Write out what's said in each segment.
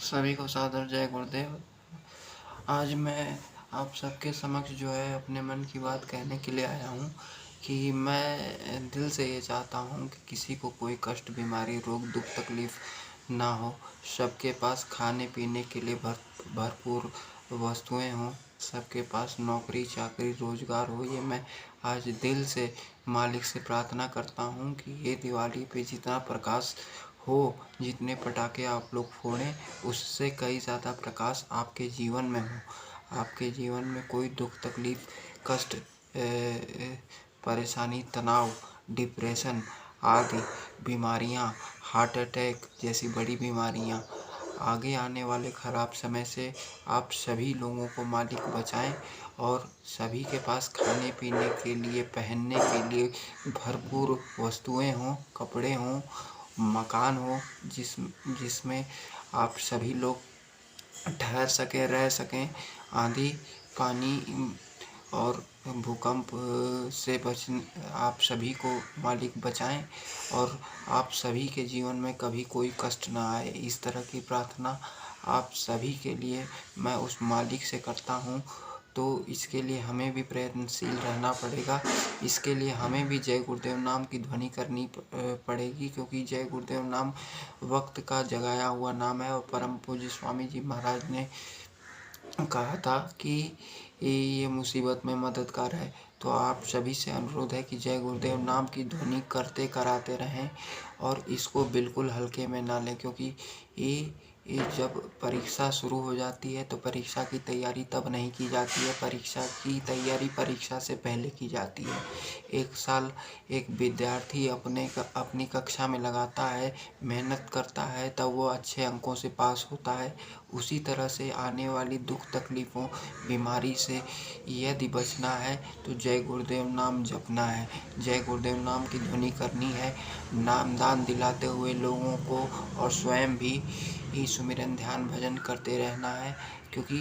सभी को सादर जय गुरुदेव। आज मैं आप सबके समक्ष जो है अपने मन की बात कहने के लिए आया हूँ कि मैं दिल से ये चाहता हूँ कि किसी को कोई कष्ट, बीमारी, रोग, दुख, तकलीफ ना हो। सबके पास खाने पीने के लिए भरपूर वस्तुएं हों, सबके पास नौकरी चाकरी रोजगार हो। ये मैं आज दिल से मालिक से प्रार्थना करता हूँ कि ये दिवाली पे जितना प्रकाश हो, जितने पटाखे आप लोग फोड़ें, उससे कई ज़्यादा प्रकाश आपके जीवन में हो। आपके जीवन में कोई दुख तकलीफ, कष्ट, परेशानी, तनाव, डिप्रेशन आदि बीमारियां, हार्ट अटैक जैसी बड़ी बीमारियां, आगे आने वाले ख़राब समय से आप सभी लोगों को मालिक बचाएं और सभी के पास खाने पीने के लिए, पहनने के लिए भरपूर वस्तुएं हों, कपड़े हों, मकान हो जिसमें आप सभी लोग ठहर सकें, रह सकें। आंधी पानी और भूकंप से आप सभी को मालिक बचाएं और आप सभी के जीवन में कभी कोई कष्ट ना आए। इस तरह की प्रार्थना आप सभी के लिए मैं उस मालिक से करता हूँ। तो इसके लिए हमें भी प्रयत्नशील रहना पड़ेगा। इसके लिए हमें भी जय गुरुदेव नाम की ध्वनि करनी पड़ेगी, क्योंकि जय गुरुदेव नाम वक्त का जगाया हुआ नाम है। और परम पूज्य स्वामी जी महाराज ने कहा था कि ये मुसीबत में मददगार है। तो आप सभी से अनुरोध है कि जय गुरुदेव नाम की ध्वनि करते कराते रहें और इसको बिल्कुल हल्के में ना लें, क्योंकि ये जब परीक्षा शुरू हो जाती है तो परीक्षा की तैयारी तब नहीं की जाती है। परीक्षा की तैयारी परीक्षा से पहले की जाती है। एक साल एक विद्यार्थी अपनी कक्षा में लगाता है, मेहनत करता है, तब वो अच्छे अंकों से पास होता है। उसी तरह से आने वाली दुख तकलीफ़ों, बीमारी से यदि बचना है तो जय गुरुदेव नाम जपना है, जय गुरुदेव नाम की ध्वनि करनी है, नामदान दिलाते हुए लोगों को और स्वयं भी सुमिरन ध्यान भजन करते रहना है। क्योंकि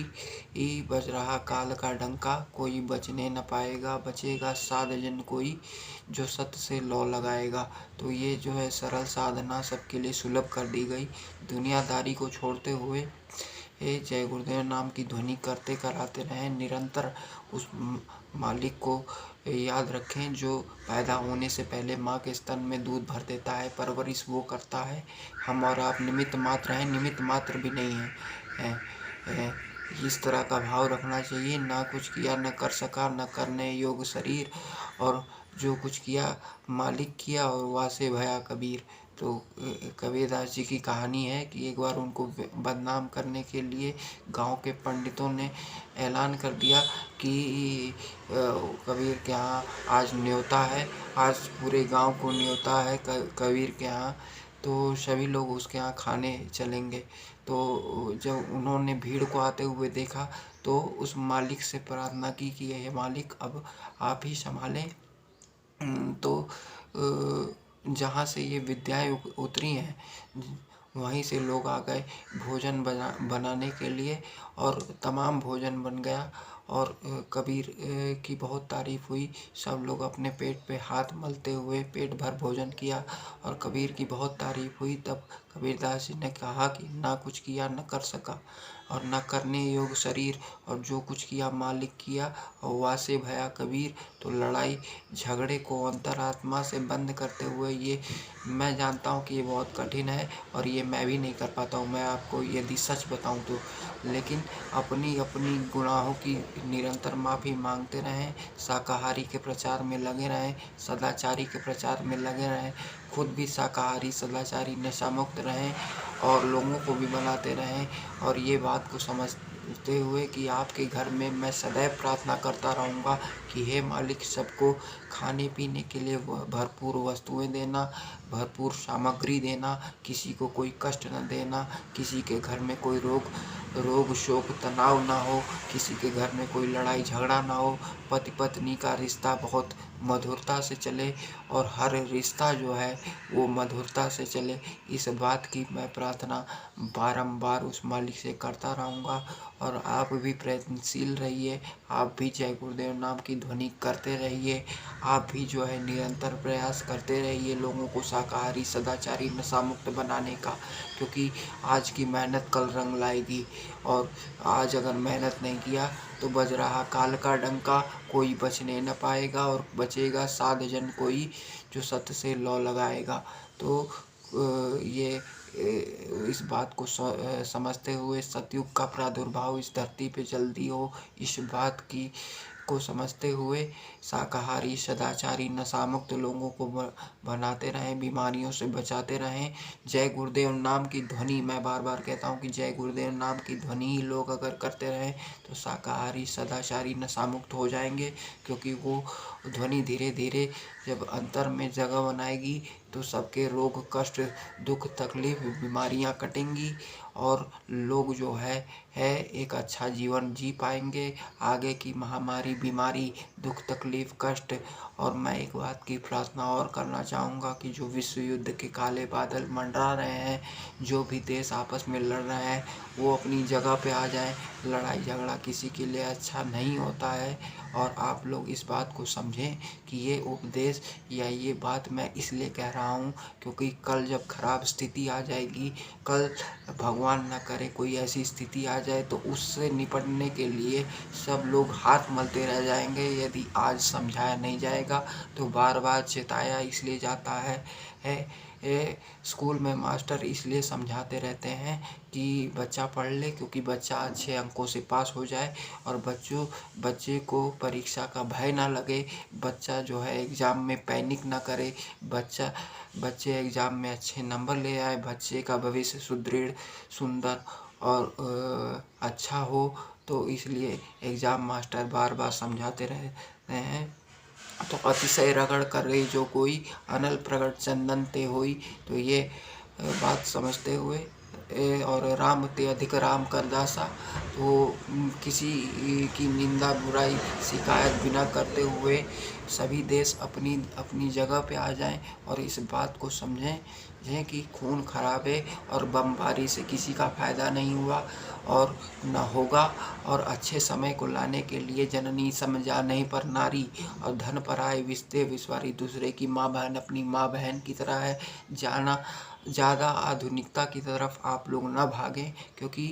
ये बज रहा काल का डंका, कोई बचने न पाएगा, बचेगा साध जन कोई, जो सत्य से लौ लगाएगा। तो ये जो है सरल साधना सबके लिए सुलभ कर दी गई। दुनियादारी को छोड़ते हुए जय गुरुदेव नाम की ध्वनि करते कराते रहें। निरंतर उस मालिक को याद रखें जो पैदा होने से पहले माँ के स्तन में दूध भर देता है, परवरिश वो करता है। हम और आप निमित्त मात्र हैं, निमित्त मात्र भी नहीं हैं। इस तरह का भाव रखना चाहिए। ना कुछ किया, न कर सका, न करने योग्य शरीर, और जो कुछ किया मालिक किया और वासे भया कबीर। तो कबीरदास जी की कहानी है कि एक बार उनको बदनाम करने के लिए गांव के पंडितों ने ऐलान कर दिया कि कबीर के यहाँ आज न्योता है, आज पूरे गांव को न्योता है कबीर के यहाँ, तो सभी लोग उसके यहाँ खाने चलेंगे। तो जब उन्होंने भीड़ को आते हुए देखा तो उस मालिक से प्रार्थना की कि हे मालिक, अब आप ही संभालें। तो जहाँ से ये विद्याएं उतरी हैं वहीं से लोग आ गए भोजन बनाने के लिए, और तमाम भोजन बन गया। और कबीर की बहुत तारीफ हुई। सब लोग अपने पेट पे हाथ मलते हुए पेट भर भोजन किया और कबीर की बहुत तारीफ हुई। तब कबीरदास जी ने कहा कि ना कुछ किया, न कर सका और न करने योग्य शरीर, और जो कुछ किया मालिक किया, और वासे भया कबीर। तो लड़ाई झगड़े को अंतरात्मा से बंद करते हुए, ये मैं जानता हूँ कि ये बहुत कठिन है और ये मैं भी नहीं कर पाता हूँ, मैं आपको यदि सच बताऊँ तो, लेकिन अपनी अपनी गुनाहों की निरंतर माफ़ी मांगते रहें, शाकाहारी के प्रचार में लगे रहें, सदाचारी के प्रचार में लगे रहें, खुद भी शाकाहारी सदाचारी नशा मुक्त रहें और लोगों को भी बनाते रहें। और ये बात को समझते हुए कि आपके घर में मैं सदैव प्रार्थना करता रहूँगा कि हे मालिक, सबको खाने पीने के लिए भरपूर वस्तुएं देना, भरपूर सामग्री देना, किसी को कोई कष्ट न देना, किसी के घर में कोई रोग शोक तनाव ना हो, किसी के घर में कोई लड़ाई झगड़ा ना हो, पति पत्नी का रिश्ता बहुत मधुरता से चले और हर रिश्ता जो है वो मधुरता से चले। इस बात की मैं प्रार्थना बारंबार उस मालिक से करता रहूँगा। और आप भी प्रयत्नशील रहिए, आप भी जय गुरुदेव नाम की ध्वनि करते रहिए। आप भी जो है निरंतर प्रयास करते रहिए लोगों को शाकाहारी, सदाचारी, नशा मुक्त बनाने का, क्योंकि आज की मेहनत कल रंग लाएगी। और आज अगर मेहनत नहीं किया तो बज रहा काल का डंका, कोई बचने न पाएगा। और बचेगा साध जन कोई, जो सत्य से लौ लगाएगा। तो ये इस बात को समझते हुए सतयुग का प्रादुर्भाव इस धरती पे जल्दी हो, इस बात की को समझते हुए शाकाहारी, सदाचारी, नशामुक्त लोगों को बनाते रहें, बीमारियों से बचाते रहें। जय गुरुदेव नाम की ध्वनि, मैं बार बार कहता हूँ कि जय गुरुदेव नाम की ध्वनि ही लोग अगर करते रहें तो शाकाहारी, सदाचारी, नशामुक्त हो जाएंगे। क्योंकि वो ध्वनि धीरे धीरे जब अंतर में जगह बनाएगी तो सबके रोग, कष्ट, दुख, तकलीफ, बीमारियां कटेंगी और लोग जो है एक अच्छा जीवन जी पाएंगे। आगे की महामारी, बीमारी, दुख, तकलीफ, कष्ट। और मैं एक बात की प्रार्थना और करना चाहूँगा कि जो विश्व युद्ध के काले बादल मंडरा रहे हैं, जो भी देश आपस में लड़ रहे हैं, वो अपनी जगह पे आ जाएं। लड़ाई झगड़ा किसी के लिए अच्छा नहीं होता है। और आप लोग इस बात को समझें कि ये उपदेश या ये बात मैं इसलिए कह रहा हूँ क्योंकि कल जब खराब स्थिति आ जाएगी, कल भगवान न करे कोई ऐसी स्थिति आ जाए तो उससे निपटने के लिए सब लोग हाथ मलते रह जाएंगे। यदि आज समझाया नहीं जाएगा तो बार बार चेताया इसलिए जाता है। स्कूल में मास्टर इसलिए समझाते रहते हैं कि बच्चा पढ़ ले, क्योंकि बच्चा अच्छे अंकों से पास हो जाए और बच्चे को परीक्षा का भय ना लगे। बच्चा जो है एग्ज़ाम में पैनिक ना करे। बच्चे एग्ज़ाम में अच्छे नंबर ले आए, बच्चे का भविष्य सुदृढ़, सुंदर और अच्छा हो। तो इसलिए एग्ज़ाम मास्टर बार बार समझाते रहते हैं। तो अतिशय रगड़ कर रही जो कोई, अनल प्रगट चंदन ते होई। तो ये बात समझते हुए और राम ते अधिक राम कर दासा। तो किसी की निंदा, बुराई, शिकायत बिना करते हुए सभी देश अपनी अपनी जगह पे आ जाएं और इस बात को समझें कि खून खराबे और बमबारी से किसी का फायदा नहीं हुआ और न होगा। और अच्छे समय को लाने के लिए जननी समझा नहीं पर नारी, और धन पर आए विस्ते विश्वारी। दूसरे की माँ बहन अपनी माँ बहन की तरह है। ज़्यादा आधुनिकता की तरफ आप लोग न भागें, क्योंकि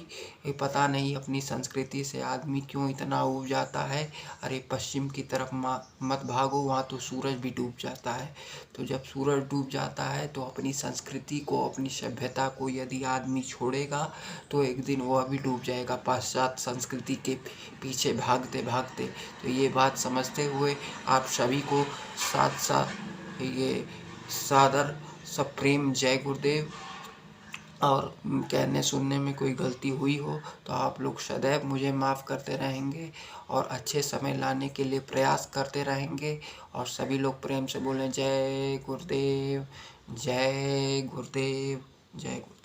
ये पता नहीं अपनी संस्कृति से आदमी क्यों इतना ऊब जाता है। अरे पश्चिम की तरफ मत भागो, वहाँ तो सूरज भी डूब जाता है। तो जब सूरज डूब जाता है तो अपनी संस्कृति को, अपनी सभ्यता को यदि आदमी छोड़ेगा तो एक दिन वह भी डूब जाएगा पाश्चात्य संस्कृति के पीछे भागते भागते। तो ये बात समझते हुए आप सभी को साथ साथ ये सादर सप्रेम जय गुरुदेव। और कहने सुनने में कोई गलती हुई हो तो आप लोग सदैव मुझे माफ़ करते रहेंगे और अच्छे समय लाने के लिए प्रयास करते रहेंगे। और सभी लोग प्रेम से बोलें जय गुरुदेव, जय गुरुदेव, जय गुरुदेव।